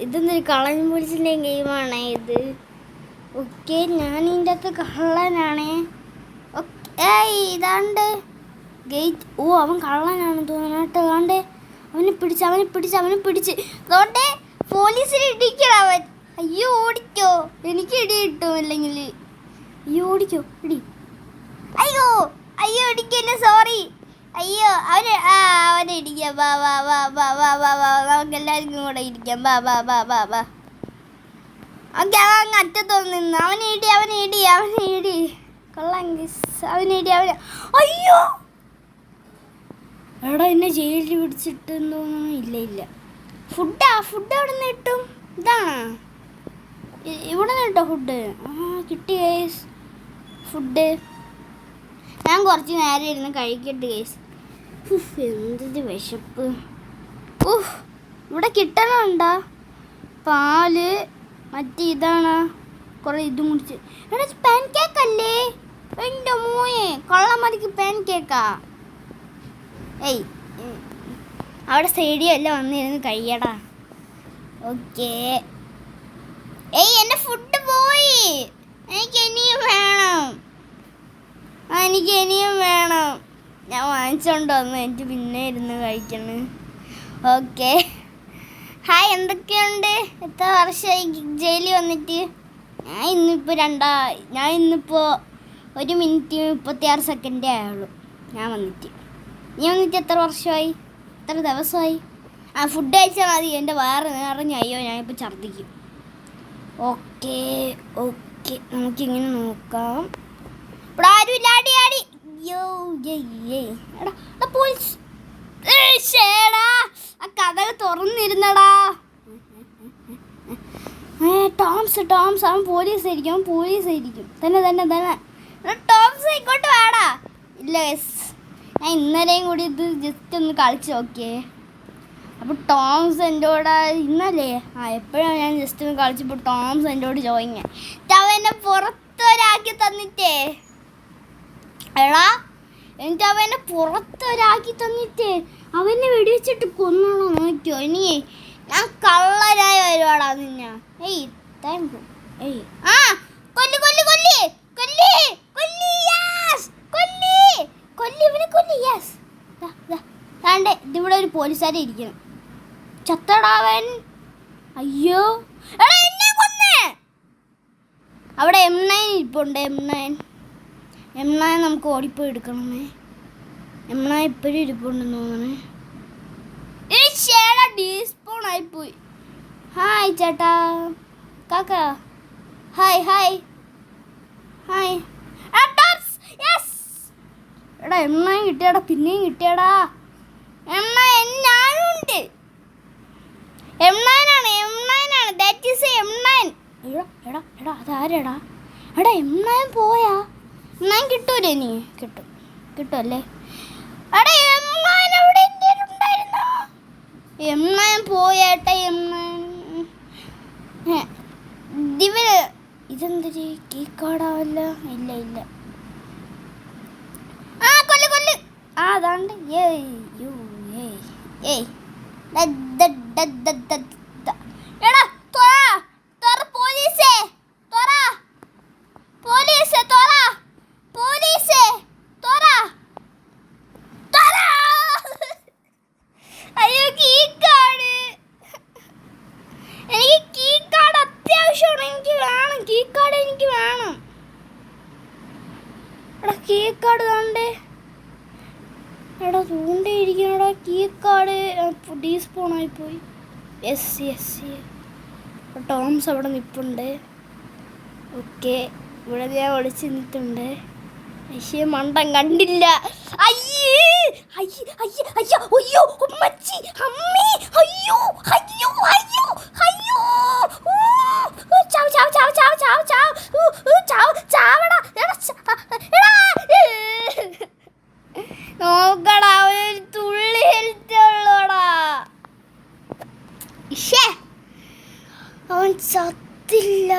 ഇതൊന്നൊരു കളഞ്ഞു പൊളിച്ചിൻ്റെ ഗെയിമാണേ ഇത്. ഓക്കെ, ഞാൻ ഇതിൻ്റെ അകത്ത് കള്ളനാണേ. ഏയ് ഇതാണ്ട് ഗേറ്റ്. ഓ, അവൻ കള്ളനാണെന്ന് തോന്നുന്നു കേട്ടോ. കാണ്ടേ അവനെ പിടിച്ച് തോട്ടെ പോലീസിനെ ഇടിക്കണം അവൻ. അയ്യോ ഓടിക്കോ, എനിക്ക് ഇടി കിട്ടും അല്ലെങ്കിൽ. അയ്യോ ഓടിക്കോ, ഇടി. അയ്യോ അയ്യോ ഇടിക്കല്ലേ, സോറി. അയ്യോ അവനെ ഇടിക്കാം. വാ വാ വാ വാ വാ വാ വാ നമുക്ക് എല്ലാവർക്കും കൂടെ ഇരിക്കാം. വാ വാ വാ വാ വാ. ഓക്കെ, അവൻ അറ്റത്തൊന്ന് നിന്ന്. അവനെ ഇടി കൊള്ളാം. അവനെ. അയ്യോ എടാ, എന്നെ ജയിലിൽ പിടിച്ചിട്ടെന്ന് തോന്നുന്നു. ഇല്ല ഫുഡ് അവിടെ നിന്ന് കിട്ടും. ഇതാണോ ഇവിടെ നിന്ന് കിട്ടോ ഫുഡ്? കിട്ടി ഗൈസ് ഫുഡ്. ഞാൻ കുറച്ച് നേരം ഇരുന്ന് കഴിക്കട്ടെ ഗൈസ്. എന്തൊരു വിശപ്പ്. ഇവിടെ കിട്ടണുണ്ടോ പാല്? മറ്റേ ഇതാണ് കുറേ ഇത് മുടിച്ച്. എടാ പാൻ കേക്ക് അല്ലേ? എൻ്റെ മോയെ കള്ളമതിക്ക് പാൻ കേക്കാ. ഏയ് അവിടെ സൈഡിയല്ല വന്നിരുന്ന് കഴിയടാ. ഓക്കേ. ഏയ് എൻ്റെ ഫുഡ് പോയി. എനിക്ക് ഇനിയും വേണം. ഞാൻ വാങ്ങിച്ചോണ്ട് വന്നു. എനിക്ക് പിന്നെ ഇരുന്ന് കഴിക്കണം. ഓക്കെ. ഹായ്, എന്തൊക്കെയുണ്ട്? എത്ര വർഷമായി ജയിലിൽ വന്നിട്ട്? ഞാൻ ഇന്നിപ്പോൾ 1 മിനിറ്റ് 36 സെക്കൻഡേ ആയുള്ളൂ ഞാൻ വന്നിട്ട്. നീ വന്നിട്ട് എത്ര വർഷമായി? എത്ര ദിവസമായി? ഫുഡ് കഴിച്ചാൽ മതി, എൻ്റെ വയറ് നിറഞ്ഞു. അയ്യോ ഞാനിപ്പോൾ ഛർദ്ദിക്കും. ഓക്കെ, നമുക്കിങ്ങനെ നോക്കാം. ഇവിടെ ആരും ആടി. അയ്യോ എടാ പോലീസ്. ആ കഥ തുറന്നിരുന്നടാ. ടോംസ് അവൻ പോലീസായിരിക്കും. തന്നെ ടോംസ് ഇങ്ങോട്ട് വേടാ. ഇല്ല ഞാൻ ഇന്നലെയും കൂടി ഇത് ജസ്റ്റ് ഒന്ന് കളിച്ച് നോക്കിയേ. അപ്പോൾ ടോംസ് എൻ്റെ കൂടെ ഇന്നലെ എപ്പോഴാണ് ഞാൻ ജസ്റ്റ് ഒന്ന് കളിച്ചപ്പോൾ ടോംസ് എൻ്റെ കൂടെ ജോയിൻ. അവനെ പുറത്തൊരാക്കി തന്നിട്ടേ അവനെ വെടിവെച്ചിട്ട് കൊന്നോളാം നോക്കിയോ. ഇനി ഞാൻ കള്ളരായി വരുവാടാ നിന്നെ. ഇവിടെ ഒരു പോലീസുകാരെ ഇരിക്കണം. ചത്തടാവൻ. അയ്യോ എന്നെ കൊന്നേ. അവിടെ M9 ഇരിപ്പുണ്ട്. M9 നമുക്ക് ഓടിപ്പോയി എടുക്കണമേ. M9 ഇപ്പോഴും ഇരിപ്പുണ്ടെന്ന് തോന്നണേ. ഡീസ്പോൺ ആയിപ്പോയി. ഹായ് ചേട്ടാ കാക്ക. ഹായ്. എടാ M9 കിട്ടിയടാ, പിന്നെയും കിട്ടിയടാ. M9 ഞാനും ഉണ്ട്. M9 ആണ്. That is M9. എടാ അതാരെടാ? എടാ M9 പോയാ? M9 കിട്ടൂലേ? നീ കിട്ടുമല്ലേ? എടാ M9 അവിടെ ഉണ്ടായിരുന്നോ? M9 പോയേട്ടാ. ഇതെന്തൊരു കീക്കാടാവല്ല. ഇല്ല കൊല്ല്. അതാണ്ട് എടാ തൊറ പോലീസേ, അയ്യോ കീക്കാട്. എനിക്ക് കീക്കാട് അത്യാവശ്യമാണ്. എനിക്ക് വേണം. എടാ കീക്കാട് കണ്ടേ. എടാ തൂണ്ടിയിരിക്കണടാ കീക്കാട്. ഡീസ്പോൺ ആയിപ്പോയി. യെസ്. ടോംസ് അവിടെ നിൽപ്പുണ്ട്. ഓക്കെ, ഇവിടെ ഞാൻ ഒളിച്ച് നിന്നിട്ടുണ്ട്. പക്ഷേ മണ്ടൻ കണ്ടില്ല. അയ്യോ ഉമ്മച്ചി അമ്മേ. അയ്യോ ചാവടാ. നോക്കടാ, ഒരു തുള്ളി ഹെൽത്ത് ഉള്ളൂടാ. അവൻ ചത്തില്ല.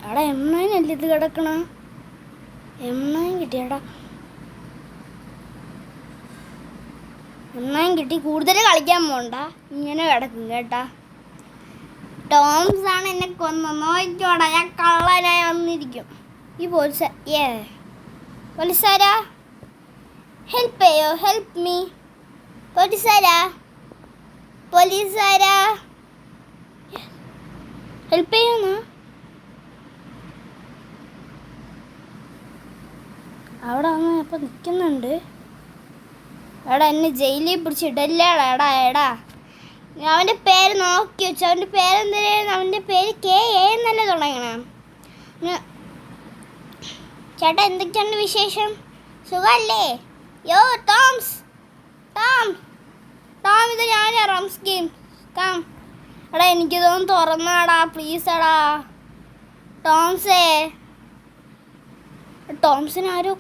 എടാ M9 അല്ലേ ഇത് കിടക്കണ? M9 കിട്ടിയടാ. ഒന്നാം കിട്ടി. കൂടുതൽ കളിക്കാൻ പോണ്ട, ഇങ്ങനെ കിടക്കും കേട്ടാ. ടോംസ് ആണ് എന്നെ കൊന്നു. നോക്കിക്കോടാ, ഞാൻ കള്ളനായി വന്നിരിക്കും. ഈ പോലീസുകാരാ ഹെൽപ്പ് ചെയ്യോ, ഹെൽപ്പ് മീ. പോലീസുകാരാ ഹെൽപ്പ് ചെയ്യുന്നു. അവിടെ വന്ന് അപ്പം നിൽക്കുന്നുണ്ട്. എടാ, എന്നെ ജയിലിൽ പിടിച്ചിടല്ലേടാ. എടാ അവൻ്റെ പേര് നോക്കി വെച്ചു. അവൻ്റെ പേരെന്തായിരുന്നു? അവൻ്റെ പേര് KA എന്നല്ലേ തുടങ്ങണം. ചേട്ടാ, എന്തൊക്കെയുണ്ട് വിശേഷം? സുഖമല്ലേ? യോ ടോം, ഇത് ഞാനാ റംസ് ഗെയിം. എടാ, എനിക്കിതൊന്ന് തുറന്നാടാ പ്ലീസ്. എടാ ടോംസിനെ ആരോ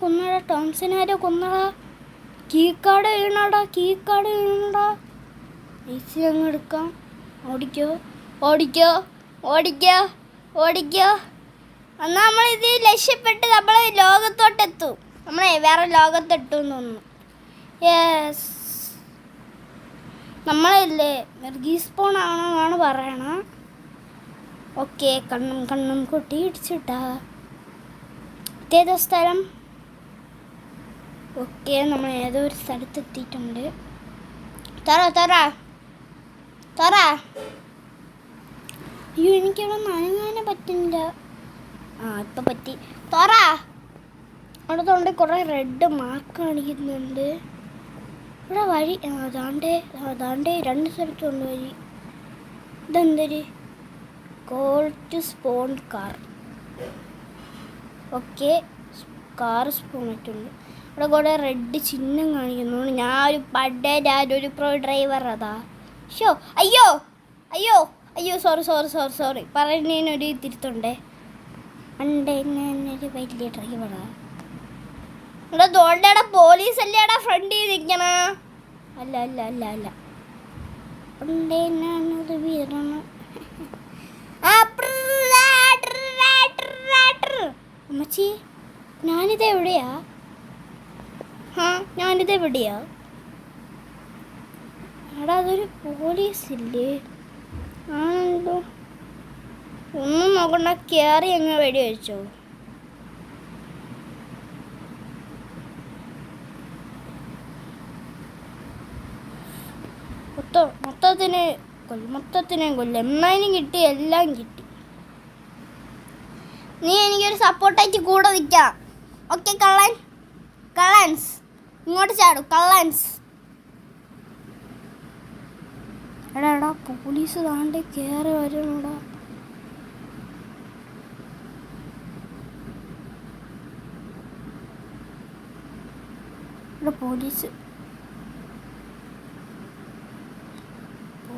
കൊന്നടാ. കീക്കാട് വീണടാ. ഈസി അങ്ങ് എടുക്കാം. ഓടിക്കോ. എന്നാൽ നമ്മളിത് ലക്ഷ്യപ്പെട്ട് നമ്മൾ ലോകത്തോട്ടെത്തും. നമ്മളെ വേറെ ലോകത്തെത്തും തോന്നുന്നു. യെസ്, നമ്മളല്ലേ റീസ്പോൺ ആണെന്നാണ് പറയണ. ഓക്കെ, കണ്ണും കൊട്ടി ഇടിച്ചിട്ടാ. ഏതോ സ്ഥലം. ഓക്കെ, നമ്മൾ ഏതോ ഒരു സ്ഥലത്തെത്തിയിട്ടുണ്ട്. തറ. അയ്യോ, എനിക്കവിടെ നനങ്ങാനേ പറ്റുന്നില്ല. ഇപ്പം പറ്റി. തറ. അവിടെ തൊണ്ട് കുറേ റെഡ് മാർക്ക് കാണിക്കുന്നുണ്ട്. ഇവിടെ വഴി അതാണ്ടേ 2 സ്ഥലത്തുണ്ട് വഴി. ഇതെന്തൊരു call to spawn car. Okay, car spawn ആയിട്ടുണ്ട്. ഇവിടെ കുറേ റെഡ് ചിഹ്നം കാണിക്കുന്നുണ്ട്. ഞാനൊരു പ്രോ ഡ്രൈവർ. അതാ അയ്യോ സോറി പറയുന്നതിനൊരു തിരുത്തുണ്ടേ. ഞാനൊരു വലിയ ഡ്രൈവറാ. ഇവിടെ തോണ്ടേടാ പോലീസ് അല്ലേടാ ഫ്രണ്ടിൽ നിൽക്കണ. അല്ല ഞാനത് വീരണം. അമ്മച്ചി, ഞാനിതെവിടെയാ? എടാ, അതൊരു പോലീസില്ലേ? ആണല്ലോ. ഒന്നും നോക്കണ്ട, കയറി അങ്ങ് വെടി വെച്ചോ. മൊത്തത്തിനെ കൊല്ലും. എന്നാലും കിട്ടി, എല്ലാം കിട്ടി. നീ എനിക്കൊരു സപ്പോർട്ടായിട്ട് കൂടെ നിൽക്കാം. ഓക്കെ കള്ളൻസ് ഇങ്ങോട്ട് ചാടും. കള്ളൻസ്. എടാ പോലീസ് താണ്ടെ കയറി വരണടാ.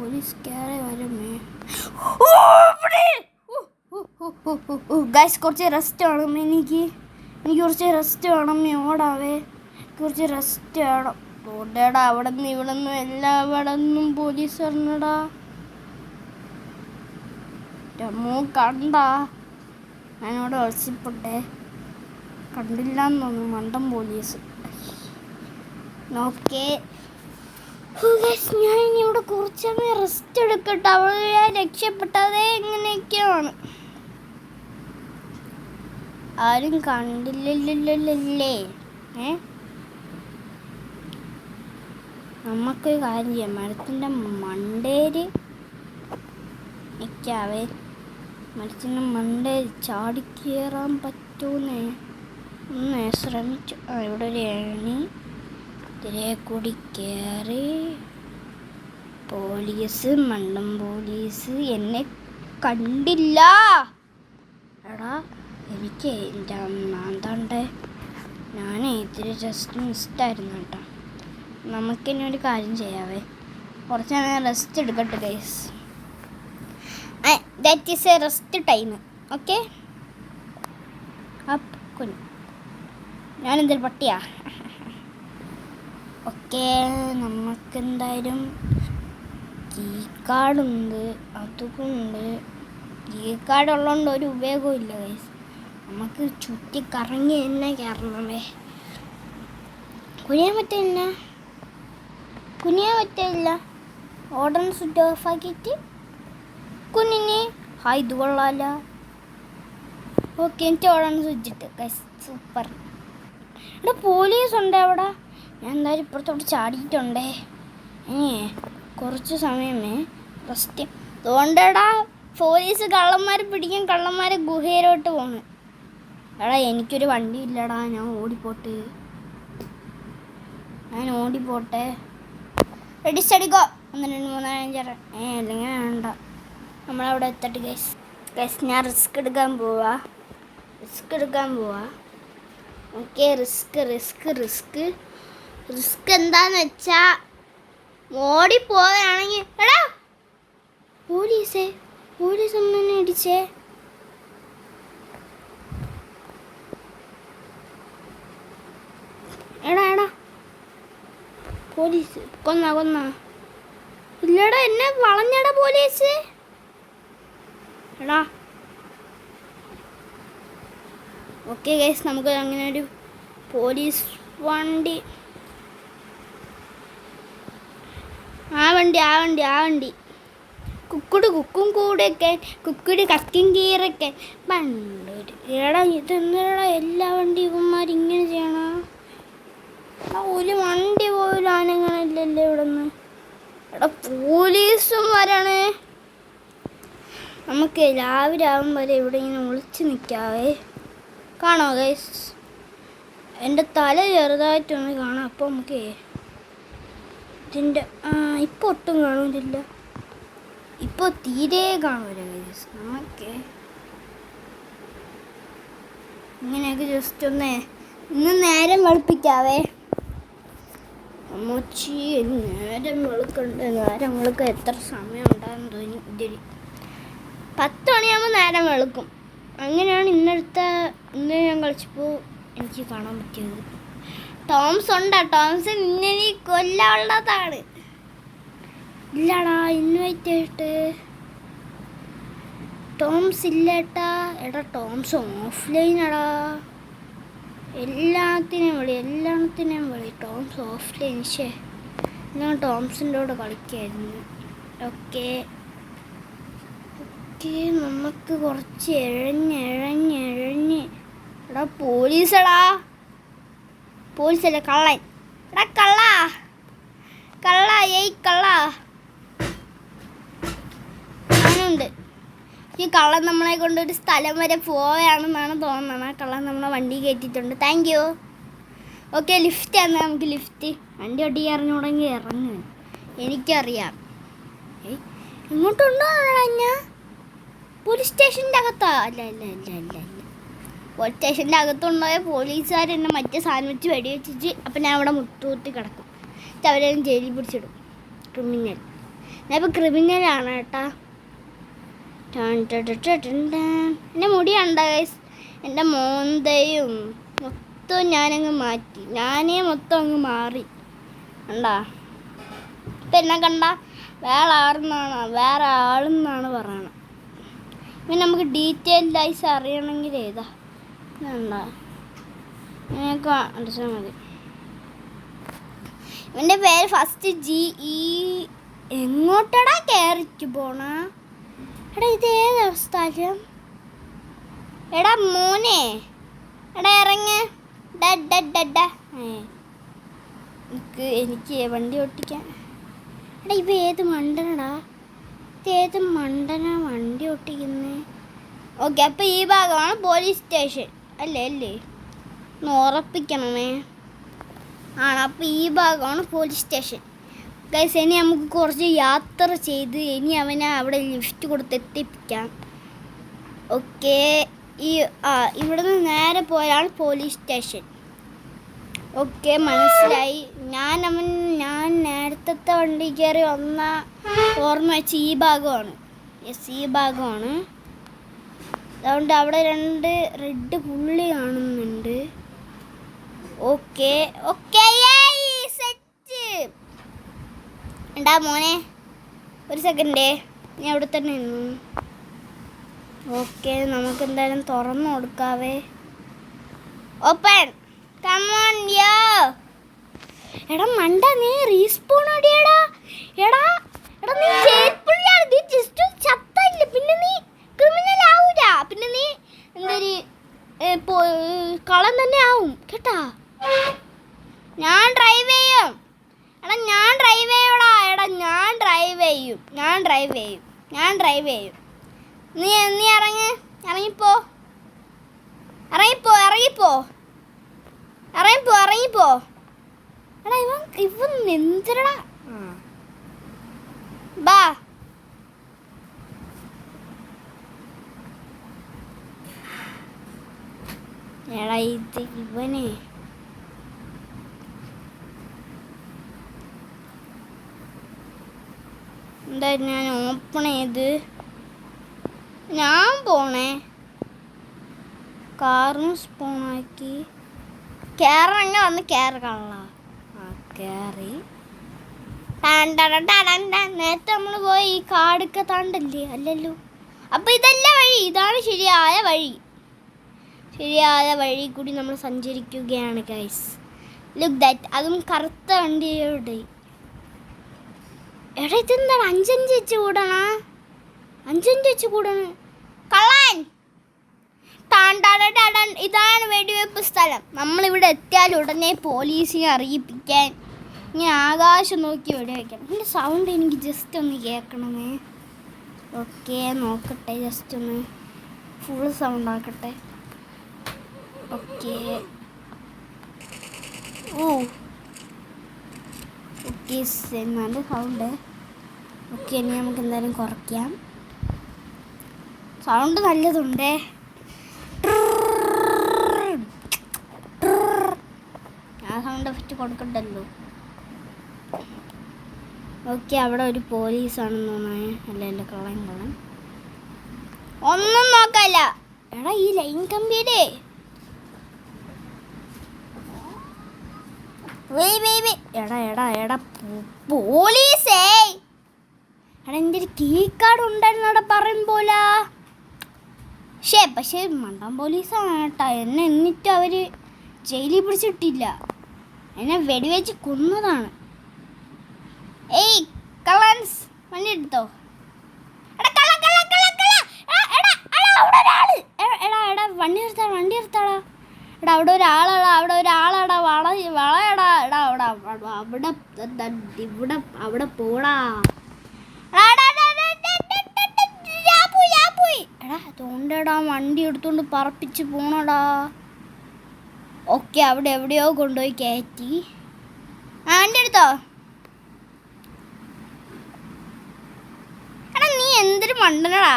പോലീസ് കയറി വരുമേ. ഗൈസ്, കുറച്ച് റെസ്റ്റ് വേണം എനിക്ക് കുറച്ച് റെസ്റ്റ് വേണം. ഓടാവേ, കുറച്ച് റെസ്റ്റ് വേണം. ഓടേടാ, അവിടെ നിന്ന് ഇവിടെ നിന്നും എല്ലാവിടെന്നും പോലീസ് വരണടാ. കണ്ടാ? ഞാനിവിടെ ഒളിച്ചിപ്പോട്ടെ. കണ്ടില്ലാന്ന് തോന്നുന്നു മണ്ടൻ പോലീസ്. ഓക്കെ, ഞാൻ ഇനി ഇവിടെ കുറച്ച് സമയം റെസ്റ്റ് എടുക്കട്ടെ. അവിടെ ഞാൻ രക്ഷപ്പെട്ടതേ എങ്ങനെയൊക്കെയാണ്. ആരും കണ്ടില്ലല്ലേ? നമുക്കൊരു കാര്യം ചെയ്യാം. മരത്തിൻ്റെ മണ്ടേര് നിൽക്കാവേ. മരത്തിൻ്റെ മണ്ടേര് ചാടിക്കയറാൻ പറ്റൂന്നേ. ഒന്ന് ശ്രമിച്ചു. ഇവിടെ ഒരു ഏണി. ഇതിലെ കൂടി കയറി. മണ്ടൻ പോലീസ് എന്നെ കണ്ടില്ല. എടാ, എനിക്ക് എൻ്റെ എന്താണ്ടേ, ഞാനേ ഇത്തിരി ജസ്റ്റ് മിസ്റ്റായിരുന്നു കേട്ടോ. നമുക്കിനി ഒരു കാര്യം ചെയ്യാവേ. കുറച്ച് നേരം റെസ്റ്റ് എടുക്കട്ടെ guys. That is a rest time. Okay, ഞാനെന്തൊരു പട്ടിയാ. ഓക്കെ, നമുക്കെന്തായാലും കീ കാർഡുണ്ട്. അതുകൊണ്ട് കീ കാർഡ് ഉള്ളതുകൊണ്ട് ഒരു ഉപയോഗവും ഇല്ല ഗൈസ്. നമുക്ക് ചുറ്റി കറങ്ങി തന്നെ കയറണമേ. കുഴിയാൻ പറ്റില്ല. കുനിയാൻ പറ്റില്ല. ഓടണം സ്വിച്ച് ഓഫ് ആക്കിയിട്ട് കുഞ്ഞിന് ഹായ് ഇത് കൊള്ളാമല്ല. ഓക്കെ എനിക്ക് ഓടണം സ്വിച്ചിട്ട്. സൂപ്പർ. ഇവിടെ പോലീസ് ഉണ്ട് അവിടെ. ഞാൻ എന്തായാലും ഇപ്പുറത്തോട്ട് ചാടിയിട്ടുണ്ടേ. കുറച്ച് സമയമേ റെസ്റ്റ്. അതുകൊണ്ടെടാ പോലീസ് കള്ളന്മാരെ പിടിക്കാൻ കള്ളന്മാരെ ഗുഹയിലോട്ട് പോണ്. എടാ എനിക്കൊരു വണ്ടി ഇല്ലടാ. ഞാൻ ഓടിപ്പോട്ടെ. റെഡി സ്റ്റഡിക്കോ. 1 2 3 4 5 അല്ലെങ്കിൽ വേണ്ട. നമ്മളവിടെ എത്തട്ടെ ഗൈസ്. ഞാൻ റിസ്ക് എടുക്കാൻ പോവാ. ഓക്കെ റിസ്ക് എന്താന്ന് വെച്ചാ ഓടിപ്പോവുകയാണെങ്കിൽ എടാ പോലീസ് ഒന്നെ ഇടിച്ചേ. എടാ പോലീസ് കൊന്ന ഇല്ലടാ എന്നെ വളഞ്ഞടാ പോലീസ്. എടാ ഓക്കെ ഗൈസ് നമുക്ക് അങ്ങനെ ഒരു പോലീസ് വണ്ടി ആ വണ്ടി കുക്കും കൂടെയൊക്കെ കുക്കുടി കക്കും കീറൊക്കെ പണ്ടൊരു. എടാ ഇതെന്താ എല്ലാ വണ്ടിമാരിങ്ങനെ ചെയ്യണ? ഒരു വണ്ടി പോലും ആനങ്ങളില്ലല്ലോ ഇവിടെ നിന്ന്. എടാ പോലീസും വരണേ. നമുക്ക് രാവിലെ ആകും വരെ ഇവിടെ ഇങ്ങനെ ഒളിച്ച് നിൽക്കാവേ. കാണോ ഗൈസ് എൻ്റെ തല ചെറുതായിട്ടൊന്ന് കാണാം. അപ്പോൾ നമുക്ക് ഇതിൻ്റെ ഇപ്പോൾ ഒട്ടും കാണുന്നില്ല. ഇപ്പോൾ തീരെ കാണൂല ഗൈസ്. നമുക്ക് ഇങ്ങനെയൊക്കെ ജസ്റ്റ് ഒന്ന് ഇന്ന് നേരം വെളുപ്പിക്കാവേ. അമ്മച്ചി നേരം വെളുക്ക എത്ര സമയം ഉണ്ടാകുന്നു തോന്നി. 10 മണിയാകുമ്പോൾ നേരം വെളുക്കും. അങ്ങനെയാണ് ഇന്ന് ഞാൻ കളിച്ചപ്പോൾ എനിക്ക് കാണാൻ പറ്റിയത്. ടോംസ് ഉണ്ടാ. ടോംസ് നിന്നെ കൊല്ലാനുള്ളതാണ്. ഇല്ലടാ ഇൻവൈറ്റ് ആയിട്ട് ടോംസ് ഇല്ലേട്ടാ. എടാ ടോംസ് ഓഫ്ലൈനടാ. എല്ലാത്തിനെയും വിളി. ടോംസ് ഓഫ്ലൈൻ. ഞാൻ ടോംസിൻ്റെ കൂടെ കളിക്കായിരുന്നു. ഓക്കെ നമുക്ക് കുറച്ച് എഴഞ്ഞ് എടാ പോലീസല്ല കള്ളൻ. എടാ കള്ള ഞാനുണ്ട്. ഈ കള്ളൻ നമ്മളെ കൊണ്ടൊരു സ്ഥലം വരെ പോവുകയാണെന്നാണ് തോന്നുന്നത്. ആ കള്ളൻ നമ്മളെ വണ്ടി കയറ്റിയിട്ടുണ്ട്. Thank you. ഓക്കെ ലിഫ്റ്റ് ആണ്. നമുക്ക് ലിഫ്റ്റ് വണ്ടി ഒട്ടിക്ക് അറിഞ്ഞുകൂടെങ്കിൽ ഇറങ്ങുക. എനിക്കറിയാം. ഇങ്ങോട്ടുണ്ടോ ഞാൻ പോലീസ് സ്റ്റേഷൻ്റെ അകത്താ? അല്ല പോലീസ് സ്റ്റേഷൻ്റെ അകത്തുണ്ടായ പോലീസുകാർ എന്നെ മറ്റേ സാധനം വെച്ച് വെടിവെച്ചിട്ട് അപ്പം ഞാൻ അവിടെ മുട്ടുകുത്തി കിടക്കും. അവരെ ജയിലിൽ പിടിച്ചിടും. ക്രിമിനൽ. ഞാൻ ഇപ്പോൾ ക്രിമിനലാണ് കേട്ടാ. എൻ്റെ മുടി കണ്ട ഗൈസ്. എൻ്റെ മോന്തയും മൊത്തം ഞാനങ്ങ് മാറ്റി. മൊത്തം അങ്ങ് മാറി കണ്ടാ. ഇപ്പം എന്നെ കണ്ട വേറെ ആളെന്നാണ് പറയണത്. പിന്നെ നമുക്ക് ഡീറ്റെയിൽഡായിട്ട് അറിയണമെങ്കിൽ ഏതാ കണ്ടാ അങ്ങനെയൊക്കെ അടിച്ചാൽ മതി. ഇവൻ്റെ പേര് ഫസ്റ്റ് GE. എങ്ങോട്ടടാ കയറിക്ക് പോണ? എടാ ഇത് ഏതാ സ്ഥലം? എടാ മോനെ എടാ ഇറങ്ങ്. എനിക്ക് വണ്ടി ഓട്ടിക്കാൻ. എടാ ഇവ ഏത് മണ്ടനടാ? വണ്ടി ഓട്ടിക്കുന്നേ? ഓക്കെ അപ്പോൾ ഈ ഭാഗമാണ് പോലീസ് സ്റ്റേഷൻ അല്ലേ? ഒന്ന് ഉറപ്പിക്കണമേ. അപ്പോൾ ഈ ഭാഗമാണ് പോലീസ് സ്റ്റേഷൻ ഗൈസ്. ഇനി നമുക്ക് കുറച്ച് യാത്ര ചെയ്ത് ഇനി അവനെ അവിടെ ലിഫ്റ്റ് കൊടുത്ത് എത്തിപ്പിക്കാം. ഓക്കെ ഇവിടെ നിന്ന് നേരെ പോയാണ് പോലീസ് സ്റ്റേഷൻ. ഓക്കെ മനസ്സിലായി. ഞാൻ നേരത്തെ വണ്ടി കയറി വന്ന ഓർമ്മ വെച്ച് ഈ ഭാഗമാണ്. ഈ ഭാഗമാണ്. അതുകൊണ്ട് അവിടെ 2 റെഡ് പുള്ളി കാണുന്നുണ്ട്. Okay set. ഉണ്ടാ മോനെ ഒരു സെക്കൻഡ് ഞാൻ അവിടെ തന്നെ നിന്നു. ഓക്കെ നമുക്ക് എന്തായാലും തുറന്നു കൊടുക്കാവേ. ഓപ്പൺ കമോൺ യോ. എടാ മണ്ട നീ റീസ്പോൺ അടിയടാ. എടാ എടാ നീ ജയിൽപ്പുള്ളിയാണ്. നീ ജസ്റ്റ് ചത്തല്ല, പിന്നെ നീ ക്രിമിനൽ ആവൂല, പിന്നെ നീ എന്തൊരു കളം തന്നെ ആവും കേട്ടാ. ഞാൻ ഡ്രൈവ് ചെയ്യും. എടാ ഞാൻ ഡ്രൈവ് ചെയ്യൂടാ. എടാ ഞാൻ ഡ്രൈവ് ചെയ്യും. നീ ഇറങ്ങിപ്പോ. എടാ ഇവൻ എന്തിരടാ. ബാ എടാ ഇത് ഇവനെ എന്താ ഞാൻ ഓപ്പൺ ചെയ്ത് ഞാൻ പോണേ. കാറിന് സ്പോണാക്കി കയറങ്ങ വന്ന് കയറ കയറി. നേരത്തെ നമ്മൾ പോയി ഈ കാടൊക്കെ താണ്ടല്ലേ? അല്ലല്ലോ. അപ്പം ഇതല്ല വഴി, ഇതാണ് ശരിയായ വഴി കൂടി നമ്മൾ സഞ്ചരിക്കുകയാണ് ഗൈസ്. Look that. അതും കറുത്ത വണ്ടിയോടെ. എടാ ഇതെന്താണ് 5 വെച്ച് കൂടണ കള്ളൻ. ഇതാണ് വെടിവെപ്പ് സ്ഥലം. നമ്മളിവിടെ എത്തിയാൽ ഉടനെ പോലീസിനെ അറിയിപ്പിക്കാൻ ഇനി ആകാശം നോക്കി വെടിവെക്കണം. എൻ്റെ സൗണ്ട് എനിക്ക് ജസ്റ്റ് ഒന്ന് കേൾക്കണമേ. ഓക്കെ നോക്കട്ടെ, ജസ്റ്റ് ഒന്ന് ഫുൾ സൗണ്ട് ആക്കട്ടെ. ഓക്കെ നല്ല സൗണ്ട്. ഓക്കെ ഇനി നമുക്ക് എന്തായാലും കുറയ്ക്കാം. സൗണ്ട് നല്ലതുണ്ടേ. ആ സൗണ്ട് എഫക്റ്റ് കൊടുക്കണ്ടല്ലോ. ഓക്കെ അവിടെ ഒരു പോലീസാണെന്ന് തോന്നേ. അല്ല കള്ളൻ ഒന്നും നോക്കല്ല. എടാ ഈ ലൈൻ കമ്പിയുടെ എടാ പോലീസേ. എടാ എൻ്റെ ഒരു കീ കാർഡ് ഉണ്ടായിരുന്നവിടെ പറയും പോലെ. പക്ഷേ മണ്ടൻ പോലീസാണ് കേട്ടാ. എന്നെ എന്നിട്ട് അവർ ജയിലിൽ പിടിച്ചിട്ടില്ല, എന്നെ വെടിവെച്ച് കൊന്നതാണ്. ഏയ് കള്ളൻസ് വണ്ടി എടുത്തോ. വണ്ടി നിർത്താടാ. എടാ അവിടെ ഒരാളാടാ. അവിടെ പോടാ. എടാ തോണ്ടടാ വണ്ടി എടുത്തോണ്ട് പറപ്പിച്ച് പോണടാ. ഓക്കെ അവിടെ എവിടെയോ കൊണ്ടുപോയി കയറ്റി. വണ്ടി എടുത്തോ. എടാ നീ എന്തൊരു മണ്ടനടാ.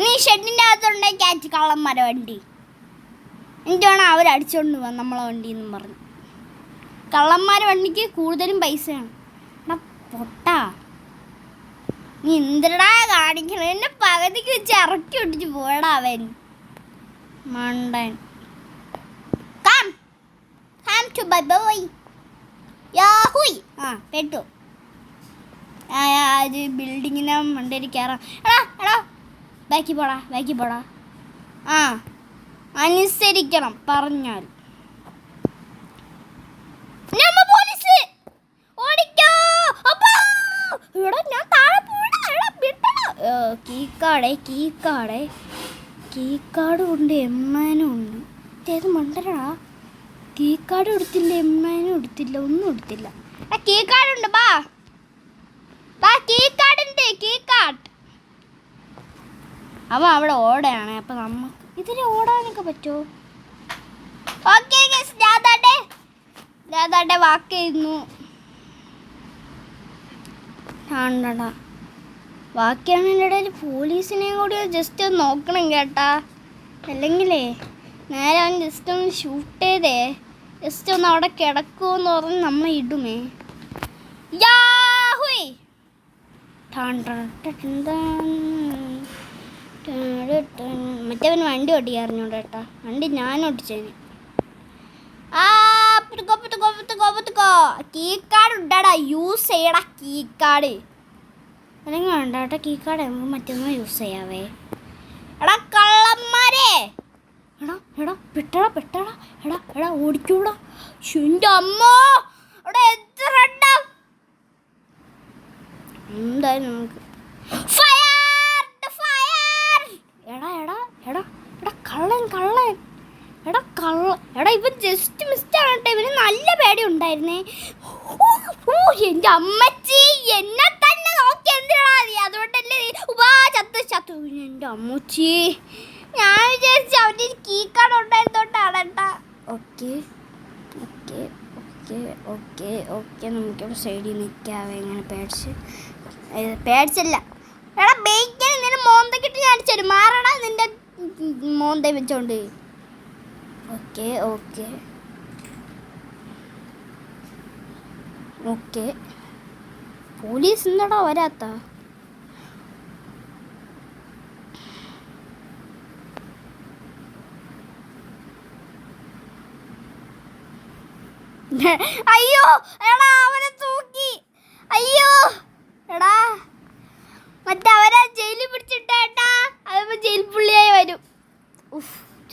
നീ ഷെഡിൻ്റെ അകത്തുണ്ടായി കയറ്റി കള്ളന്മാരെ വണ്ടി. എന്നിട്ട് വേണം അവരടിച്ചോണ്ട് പോവാൻ നമ്മളെ വണ്ടി എന്നും പറഞ്ഞു. കള്ളന്മാരെ വണ്ടിക്ക് കൂടുതലും പൈസയാണ്. എടാ പൊട്ടാ നീ എന്തിടാ കാണിക്കണം. എന്നെ പകുതിക്ക് വെച്ച് ഇറക്കി ഒട്ടിച്ച് പോയടാ അവൻ മണ്ടൻ. പെട്ടു. ബിൽഡിങ്ങിനെ മണ്ടേരി കയറാം. എടാ ബാക്കി പോടാ. അനുസരിക്കണം പറഞ്ഞാൽ. കീക്കാട് കൊണ്ട് എമ്മാനും ഉണ്ട്. ഏത് മണ്ടരടാ. കീക്കാട് കൊടുത്തില്ല, എമ്മാനും എടുത്തില്ല, ഒന്നും എടുത്തില്ല. കീക്കാടുണ്ട്. ബാ കീക്കാട്. അവ അവിടെ ഓടയാണ്. അപ്പം നമുക്ക് ഇതിന് ഓടാനൊക്കെ പറ്റുമോ? ഓക്കെ രാധാട്ടെ വാക്ക് ചെയ്യുന്നു. ആണ്ടടാ ബാക്കിയാണെൻ്റെ ഇടയിൽ പോലീസിനെയും കൂടി ജസ്റ്റ് ഒന്ന് നോക്കണം കേട്ടാ. അല്ലെങ്കിലേ നേരെ അവൻ ജസ്റ്റ് ഒന്ന് ഷൂട്ട് ചെയ്തേ ജസ്റ്റ് ഒന്ന് അവിടെ കിടക്കുമെന്ന് പറഞ്ഞ് നമ്മൾ ഇടുമേ. മറ്റവൻ വണ്ടി ഓടിക്കാറിഞ്ഞൂടെ കേട്ടാ. വണ്ടി ഞാൻ ഓടിച്ചേന്. കീക്കാട് ഉണ്ടാടാ. യൂസ് ചെയ്യടാ കീക്കാട്. അല്ലെങ്കിൽ വേണ്ട കേട്ടോ. കീക്കാട് നമുക്ക് മറ്റൊന്നും യൂസ് ചെയ്യാവേ. എടാ കള്ളന്മാരെ എടാ എടാ പെട്ടടാ പെട്ടടാ. എടാ എടാ ഓടിക്കൂടാ. എൻ്റെ അമ്മ അവിടെ എത്ര എന്തായാലും നമുക്ക് എടാ എടാ എടാ എടാ കള്ളൻ കള്ളൻ. എടാ എടാ ഇവൻ ജസ്റ്റ് മിസ്റ്റാണ് കേട്ടോ. ഇവന് നല്ല പേടി ഉണ്ടായിരുന്നേ. എൻ്റെ അമ്മച്ചി എന്നെ തന്നെ നോക്കി എന്തിനാ നീ? അതുകൊണ്ടല്ലേ ചത്തു. എൻ്റെ അമ്മച്ചി ഞാൻ വിചാരിച്ചു അവൻ്റെ കീ കാർഡ് ഉണ്ടായിരുന്നോണ്ടാണ് കേട്ടാ. Okay okay okay okay okay നമുക്കിവിടെ സൈഡിൽ നിൽക്കാവേ. ഇങ്ങനെ പേടിച്ചല്ല. എടാ ബേക്കാൻ നിന്നെ മോന്തക്കിട്ട് ഞാൻ അടിച്ചു മാറടാ നിന്റെ മോന്ത വെച്ചോണ്ട്. ഓക്കെ ഓക്കെ ഓക്കെ പോലീസ് എന്താടാ വരാത്ത? അയ്യോ എടാ അവനെ തൂക്കി. അയ്യോ എടാ മറ്റേ അവരെ ജയിലിൽ പിടിച്ചിട്ടേട്ടാ. അതിപ്പോ ജയിൽ പുള്ളിയായി വരും.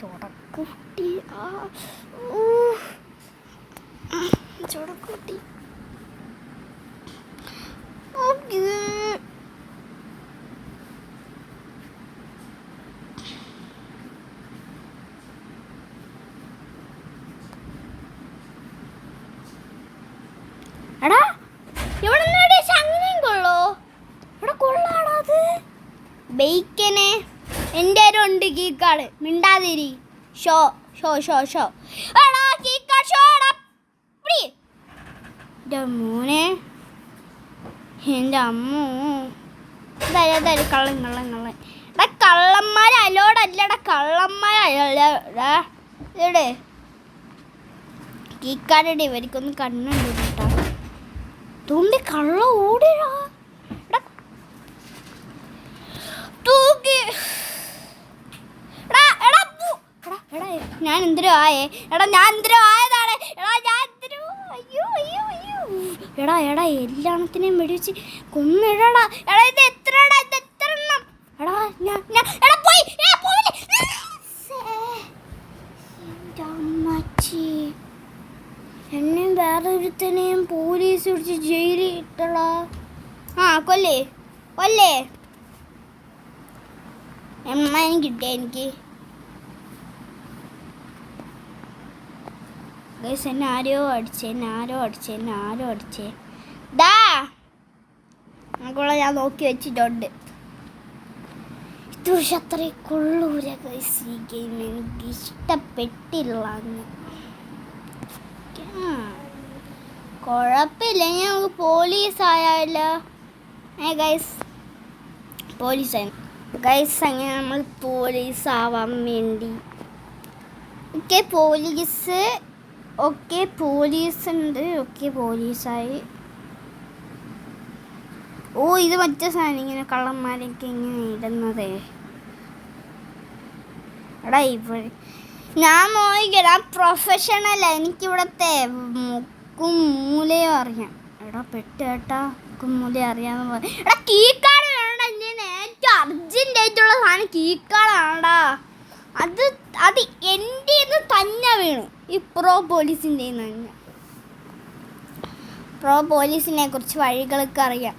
ചോടക്കുട്ടി ചോടക്കുട്ടി. എടാ ഇവിടെ അങ്ങനെയും കൊള്ളോ? ഇവിടെ കൊള്ളാടാ അത്. ബേക്കനെ എൻ്റെ ഉണ്ട് കീക്കാട്. മിണ്ടാതിരി. ഷോ ഷോ ഷോ ഷോ എടാ കീക്കാട് ഷോ എൻ്റെ മോനെ. എൻ്റെ അമ്മോ ഇതായാലും കള്ളൻ കള്ളൻ കള്ളൻ. എടാ കള്ളന്മാർ അലോടല്ലടാ കള്ളന്മാരല്ലടാ. ഇവിടെ കീക്കാടടി ഇവർക്കൊന്നും കണ്ണുണ്ട് കേട്ടോ. തുമ്പി കള്ള ഓടിടാ. ഞാൻ എന്തിനോ ആയേ. എടാ ഞാൻ എന്തിനോ ആയതാണ്. എടാ ഞാൻ എന്തിനോ അയ്യോ അയ്യോ അയ്യോ. എടാ എടാ എല്ലാത്തിനെയും വെടിവെച്ച് കൊന്നിടടാ. എടാ ഇത് എത്രടാ ഇത് എത്ര എണ്ണം? എടാ എടാ പോയി എൻ്റെ അമ്മച്ചി. എന്നെയും വേറെ ഒരുത്തനെയും പോലീസ് പിടിച്ച് ജയിലിൽ ഇട്ടടാ. കൊല്ലേ കൊല്ലേ എമ്മാനും കിട്ടിയ എനിക്ക്. എന്നെ ആരോ അടിച്ചേ ദാ നമുക്കുള്ള ഞാൻ നോക്കി വെച്ചിട്ടുണ്ട്. ഇത് പക്ഷെ അത്രയും കൊള്ളൂര ഗൈസ്. ഈ ഗെയിം എനിക്ക് ഇഷ്ടപ്പെട്ടില്ല. കുഴപ്പമില്ല. നമുക്ക് പോലീസായാലോ? Guys പോലീസായി guys. അങ്ങനെ നമ്മൾ പോലീസാവാൻ വേണ്ടി പോലീസ് പോലീസ് ഉണ്ട്. പോലീസായി. ഇത് മറ്റേ സാധനം ഇങ്ങനെ കള്ളന്മാരൊക്കെ ഇങ്ങനെ ഇടുന്നതേ. എടാ ഇവിടെ ഞാൻ നോക്കിക്കാം. പ്രൊഫഷണലാ. എനിക്കിവിടത്തെ മുക്കും മൂലയും അറിയാം. എടാ പെട്ടേട്ടാ മുക്കും മൂലയും അറിയാമെന്ന് പറ. എടാ കീക്കാട് വേണ്ട. ഞാൻ ഏറ്റവും അർജൻറ്റായിട്ടുള്ള സാധനം കീക്കാടാണ്ടാ. അത് എൻ്റെ തന്നെ വീണു. ഈ പോലീസിൻ്റെ തന്നെ. പോലീസിനെ കുറിച്ച് വഴികളൊക്കെ അറിയാം.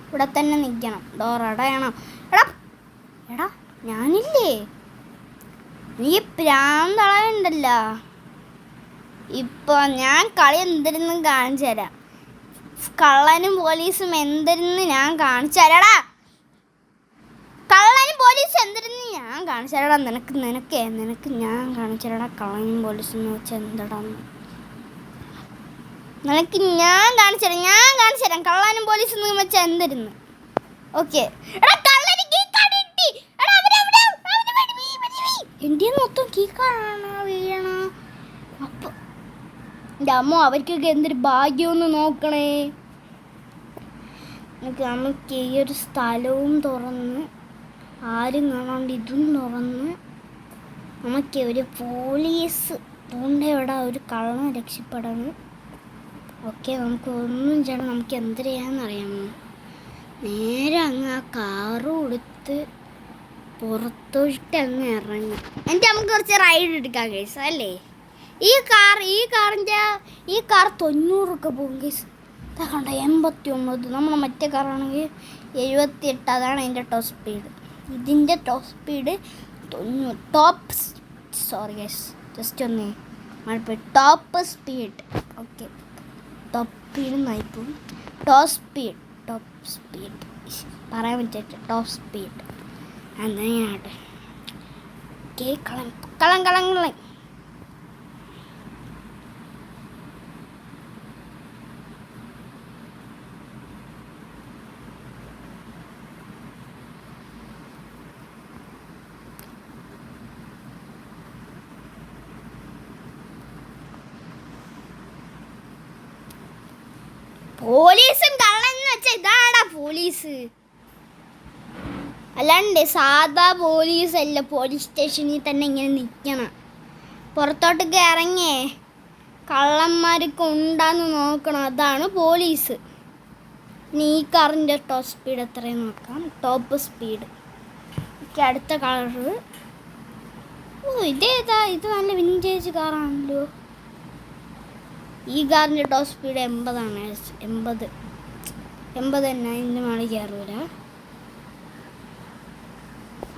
ഇവിടെ തന്നെ നിൽക്കണം. ഡോർ അടയണം. എടാ ഞാനില്ലേ. നീ പ്രാന്തളയുണ്ടല്ലോ. ഇപ്പോൾ ഞാൻ കളി എന്തിരുന്നും കാണിച്ചു തരാം. കള്ളനും പോലീസും എന്തിരുന്ന് ഞാൻ കാണിച്ചു തരാടാ. കള്ളനും പോലീസും എന്തിരുന്ന് ഞാൻ കാണിച്ചു തരാടാ. നിനക്ക് ഞാൻ കാണിച്ചു തരാടാ. കള്ളനും പോലീസും എന്ന് വെച്ചാൽ എന്താടാന്ന് നിനക്ക് ഞാൻ കാണിച്ചു തരാം. കള്ളനും പോലീസും എന്ന് വെച്ചാൽ എന്തിരുന്ന്. ഓക്കെ എൻ്റെ മൊത്തം കീക്കാടാണ് വീഴണ. അപ്പം എൻ്റെ അമ്മ അവർക്കൊക്കെ എന്തൊരു ഭാഗ്യമെന്ന് നോക്കണേ. നമുക്ക് ഈ ഒരു സ്ഥലവും തുറന്ന് ആരും കാണാണ്ട് ഇതും തുറന്ന് നമുക്ക് ഒരു പോലീസ് ഇവിടെ ഒരു കള്ളനെ രക്ഷപ്പെടണം. ഓക്കെ നമുക്ക് ഒന്നും ചെയ്യണം. നമുക്ക് എന്ത് ചെയ്യാമെന്നറിയാമോ? നേരെ അങ്ങ് ആ കാറും എടുത്ത് പുറത്തോട്ട് അങ്ങ് ഇറങ്ങി. എന്നിട്ട് നമുക്ക് കുറച്ച് റൈഡ് എടുക്കാം കേസ് അല്ലേ? ഈ കാർ 90 പോകും കേസ്. കണ്ട 89. നമ്മുടെ മറ്റേ കാറാണെങ്കിൽ 78. അതാണ് അതിൻ്റെ ടോപ്പ് സ്പീഡ്. ഇതിൻ്റെ top speed 90. Sorry guys, just ഒന്ന് top speed. Okay, top speed നയിപ്പും ടോപ്പ് സ്പീഡ് പറയാൻ പറ്റിയിട്ട് ടോപ്പ് സ്പീഡ് അങ്ങനെയാട്ടെ. ഓക്കെ, കളം പോലീസും കള്ളെന്ന് വെച്ചാൽ ഇതാടാ പോലീസ്, അല്ലാണ്ട് സാധാ പോലീസ് അല്ല. പോലീസ് സ്റ്റേഷനിൽ തന്നെ ഇങ്ങനെ നിൽക്കണം. പുറത്തോട്ടൊക്കെ ഇറങ്ങിയേ കള്ളന്മാർക്ക് ഉണ്ടാന്ന് നോക്കണം. അതാണ് പോലീസ്. ഇനി ഈ കാറിൻ്റെ ടോപ്പ് സ്പീഡ് എത്രയും നോക്കാം. Top speed. ഓക്കെ, അടുത്ത കളറ്. ഇതേതാ? ഇത് നല്ല വിൻറ്റേജ് കാറാണല്ലോ. ഈ കാറിൻ്റെ ടോപ്പ് സ്പീഡ് 80 ആണ്. 80 തന്നെ. ഇതിൻ്റെ മേളിൽ കയറൂല.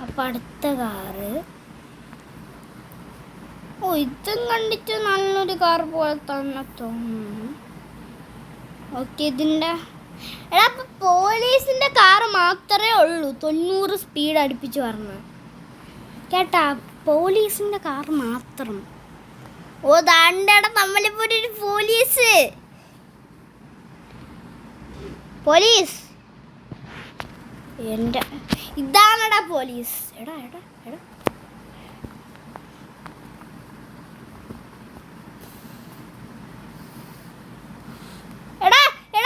അപ്പം അടുത്ത കാറ്. ഇതും കണ്ടിട്ട് നല്ലൊരു കാർ പോലെ തന്നെ തോന്നുന്നു. ഓക്കെ, ഇതിൻ്റെ അപ്പം പോലീസിൻ്റെ കാറ് മാത്രമേ ഉള്ളൂ 90 സ്പീഡ് അടുപ്പിച്ച് പറഞ്ഞു കേട്ടാ. പോലീസിൻ്റെ കാർ മാത്രം. ദാണ്ടട നമ്മളിപ്പോൾ ഒരു പോലീസ് എൻ്റെ ഇതാണടാ പോലീസ്. എടാ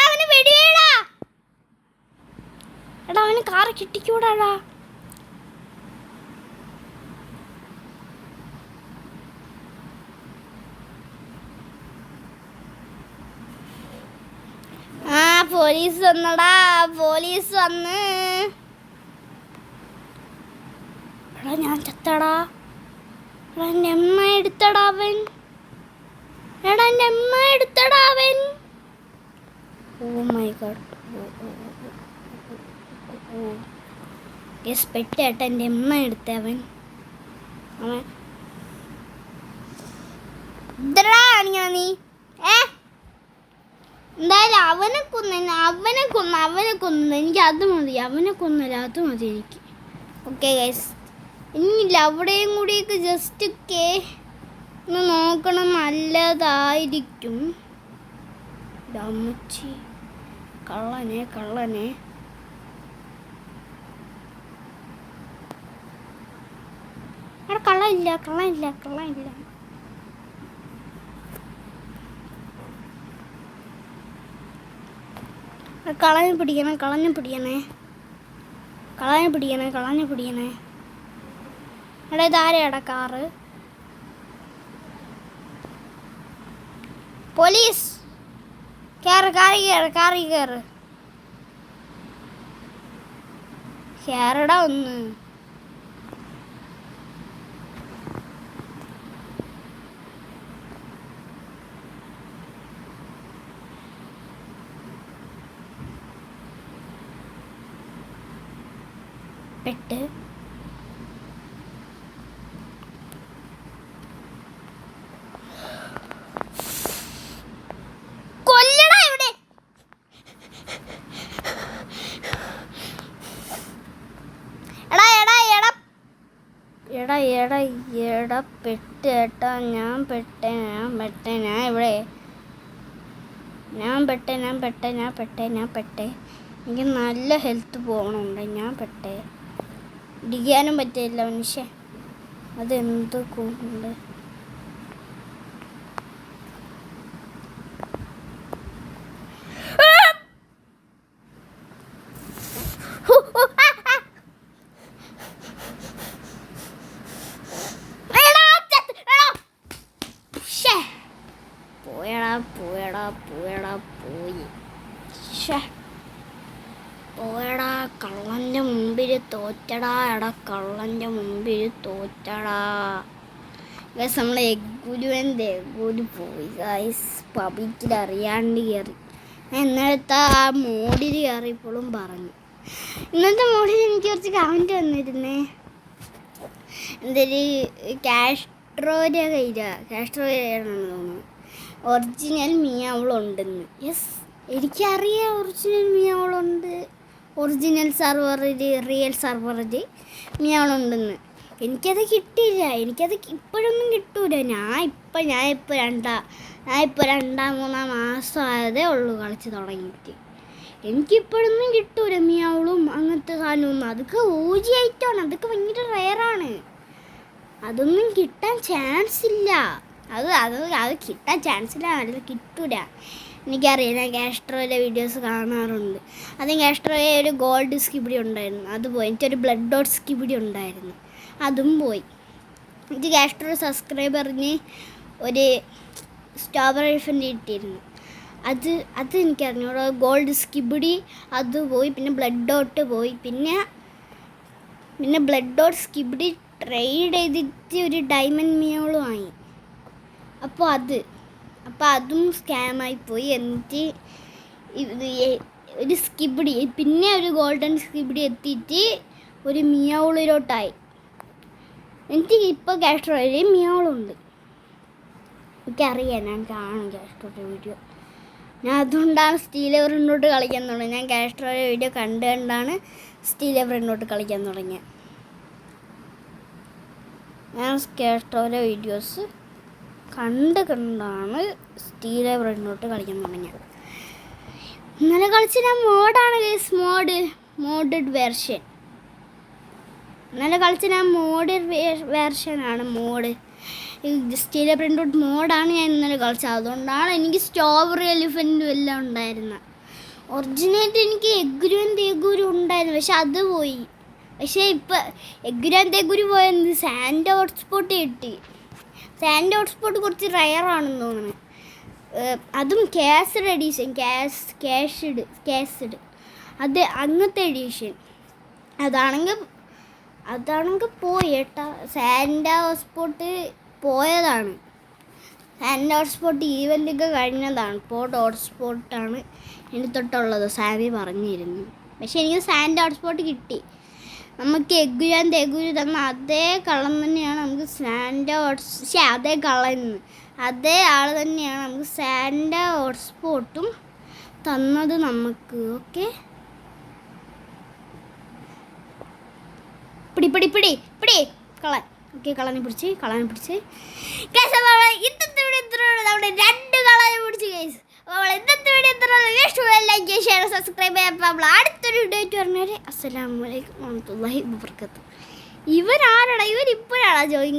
അവന് വെടിയേടാ. അവന് കാറ് കിട്ടിക്കൂടാടാ. പോലീസ് വന്നടാ, പോലീസ് വന്ന്. ഞാൻ ചത്തടാ. എൻ്റെ അമ്മ എടുത്തടാ അവൻ. എൻ്റെ അമ്മ എടുത്തടാ അവൻ. Oh my God. പെട്ടേട്ട എൻ്റെ അമ്മ എടുത്തവൻ. അവൻ ഇതടാ കാണിക്കണ നീ. എന്തായാലും അവനെ കൊന്നു. എനിക്ക് അത് മതി. അവനെ കൊന്നല്ല, അത് മതി എനിക്ക്. ഓക്കെ ഗൈസ്, ഇനിയില്ല അവിടെയും കൂടിയൊക്കെ ജസ്റ്റ് ഒന്ന് നോക്കണം. നല്ലതായിരിക്കും. അമ്മച്ചി കള്ളനെ അവിടെ കള്ളയില്ല. കളഞ്ഞു പിടിക്കണേ. എടാ ഇതാരെയാടാ കാറ്? പോലീസ് കാറി കേറടാ ഒന്ന്. പെട്ട് കൊല്ലടാ ഇവിടെ. എടാ പെട്ടേട്ടാ. ഞാൻ പെട്ടെ. എനിക്ക് നല്ല ഹെൽത്ത് പോകണുണ്ട്. ഞാൻ പെട്ടെ. ഇടിക്കാനും പറ്റില്ല മനുഷ്യ. അതെന്ത് കൊണ്ട് പോയി. പോയടാ കള്ളൻ്റെ മുമ്പിൽ തോറ്റടാ, എടാ കള്ളൻ്റെ മുമ്പിൽ തോറ്റടാ. ഗൈസ് നമ്മൾ എഗ്ഗുരു പോയി ഗൈസ്. പബ്ലിക്കിൽ അറിയാണ്ട് കയറി. ഞാൻ ഇന്നലത്തെ ആ മോഡിൽ കയറിയപ്പോഴും പറഞ്ഞു. ഇന്നത്തെ മോഡിൽ എനിക്ക് കുറച്ച് കമൻറ്റ് വന്നിരുന്നേ. എന്തൊരു കാസ്ട്രോയുടെ കയ്യിലാണെന്ന് തോന്നുന്നു ഒറിജിനൽ മിയാവളുണ്ടെന്ന്. യെസ്, എനിക്കറിയാം ഒറിജിനൽ മിയാവളുണ്ട്. ഒറിജിനൽ സെർവറിൽ റിയൽ സെർവറിൽ മിയാവളുണ്ടെന്ന്. എനിക്കത് കിട്ടിയില്ല. എനിക്കത് ഇപ്പോഴൊന്നും കിട്ടൂല. ഞാനിപ്പോൾ 2-3 മാസം ആയതേ ഉള്ളൂ കളിച്ച് തുടങ്ങിയിട്ട്. എനിക്കിപ്പോഴൊന്നും കിട്ടൂല മിയാവളും അങ്ങനത്തെ സാധനമൊന്നും. അതൊക്കെ OG ഐറ്റമാണ്. അതൊക്കെ ഭയങ്കര റെയറാണ്. അതൊന്നും കിട്ടാൻ ചാൻസ് ഇല്ല. അത് കിട്ടാൻ ചാൻസ് ഇല്ല, അത് കിട്ടൂല. എനിക്കറിയാം, ഞാൻ കാസ്ട്രോയിലെ വീഡിയോസ് കാണാറുണ്ട്. അത് കാസ്ട്രോയെ ഒരു ഗോൾഡ് സ്കിബിഡി ഉണ്ടായിരുന്നു, അത് പോയി. എനിക്കൊരു ബ്ലഡ് ഡോട്ട് സ്കിബിഡി ഉണ്ടായിരുന്നു, അതും പോയി. എനിക്ക് കാസ്ട്രോ സബ്സ്ക്രൈബറിന് ഒരു സ്ട്രോബെറി എലിഫൻ്റ് കിട്ടിയിരുന്നു. അത് എനിക്കറിഞ്ഞു. ഗോൾഡ് സ്കിബിഡി അത് പോയി. പിന്നെ ബ്ലഡ് ഡോട്ട് പോയി. പിന്നെ ബ്ലഡ് ഡോട്ട് സ്കിബിഡി ട്രേഡ് ചെയ്തിട്ട് ഒരു ഡയമണ്ട് മിയോളും ആയി. അപ്പോൾ അതും സ്കാമായിപ്പോയി. എന്നിട്ട് ഒരു സ്കിബിഡി, പിന്നെ ഒരു ഗോൾഡൻ സ്കിബിഡി എത്തിയിട്ട് ഒരു മിയോളിലോട്ടായി. എനിക്ക് ഇപ്പോൾ കാസ്ട്രോയിൽ മിയോളുണ്ട്. എനിക്കറിയാം, ഞാൻ കാണും കാസ്ട്രോയുടെ വീഡിയോ. ഞാൻ അതുകൊണ്ടാണ് സ്റ്റീൽ എവറിനോട്ട് കളിക്കാൻ തുടങ്ങിയത്. ഞാൻ കാസ്ട്രോയുടെ വീഡിയോ കണ്ടുകൊണ്ടാണ് സ്റ്റീൽ എവറിനോട്ട് കളിക്കാൻ തുടങ്ങിയത്. ഞാൻ കാസ്ട്രോയുടെ വീഡിയോസ് കണ്ടാണ് സ്റ്റീൽ എവറിനോട്ട് കളിക്കാൻ തുടങ്ങിയത്. ഇന്നലെ കളിച്ച ഞാൻ മോഡാണ് ഗൈസ്, മോഡഡ് വേർഷൻ. ഇന്നലെ കളിച്ച ഞാൻ വേർഷനാണ് മോഡ്. സ്റ്റീൽ പ്രിൻ്റ് മോഡാണ് ഞാൻ ഇന്നലെ കളിച്ചത്. അതുകൊണ്ടാണ് എനിക്ക് സ്ട്രോബെറി എലിഫൻറ്റും എല്ലാം ഉണ്ടായിരുന്നത്. ഒറിജിനായിട്ട് എനിക്ക് എഗ്ഗുരു ഉണ്ടായിരുന്നു, പക്ഷെ അത് പോയി. പക്ഷേ ഇപ്പോൾ എഗ്ഗുരു പോയത് സാൻഡ് ഹോട്ട്സ്പോട്ട് കിട്ടി. സാൻഡ് ഹോട്ട്സ്പോട്ട് കുറച്ച് റയറാണെന്ന് തോന്നുന്നു. അതും കാസ്ഡ് എഡീഷൻ, കാസ്ഡ് അത് അങ്ങനത്തെ എഡീഷൻ. അതാണെങ്കിൽ പോയി കേട്ടോ. സാൻഡ് ഹോട്ട്സ്പോട്ട് പോയതാണ്. സാൻഡ് ഹോട്ട്സ്പോട്ട് ഈവൻ്റൊക്കെ കഴിഞ്ഞതാണ്. ഇപ്പോൾ ഹോട്ട്സ്പോട്ടാണ് എനിക്ക് തൊട്ടുള്ളത്, സാമി പറഞ്ഞിരുന്നു. പക്ഷേ എനിക്ക് സാൻഡ് ഹോട്ട്സ്പോട്ട് കിട്ടി. നമുക്ക് എഗ്ഗുരു തന്ന അതേ കള്ളം തന്നെയാണ് നമുക്ക് അതേ ആൾ തന്നെയാണ് നമുക്ക് സാൻഡ് ഹോട്ട്സ്പോട്ടും തന്നത് നമുക്ക്. ഓക്കെ, പിടി കളൻ. ഓക്കെ, കളനെ പിടിച്ച് കേസ്. ഇന്നത്തെ വീഡിയോ ഇത്രയുള്ളൂ. നമ്മുടെ 2 കളനെ പിടിച്ച് കേസ്. അപ്പോൾ ഇന്നത്തെ വീഡിയോ ഇത്രയുള്ളൂ. ലൈക്ക് ചെയ്യുക, ഷെയർ, സബ്സ്ക്രൈബ് ചെയ്യാം. അപ്പോൾ നമ്മൾ അടുത്തൊരു വീഡിയോ ആയിട്ട് പറഞ്ഞാൽ അസ്സലാമു അലൈക്കും വറഹ്മത്തുള്ളാഹി വബറകാതുഹു. ഇവരിപ്പോഴാണോ ജോയിൻ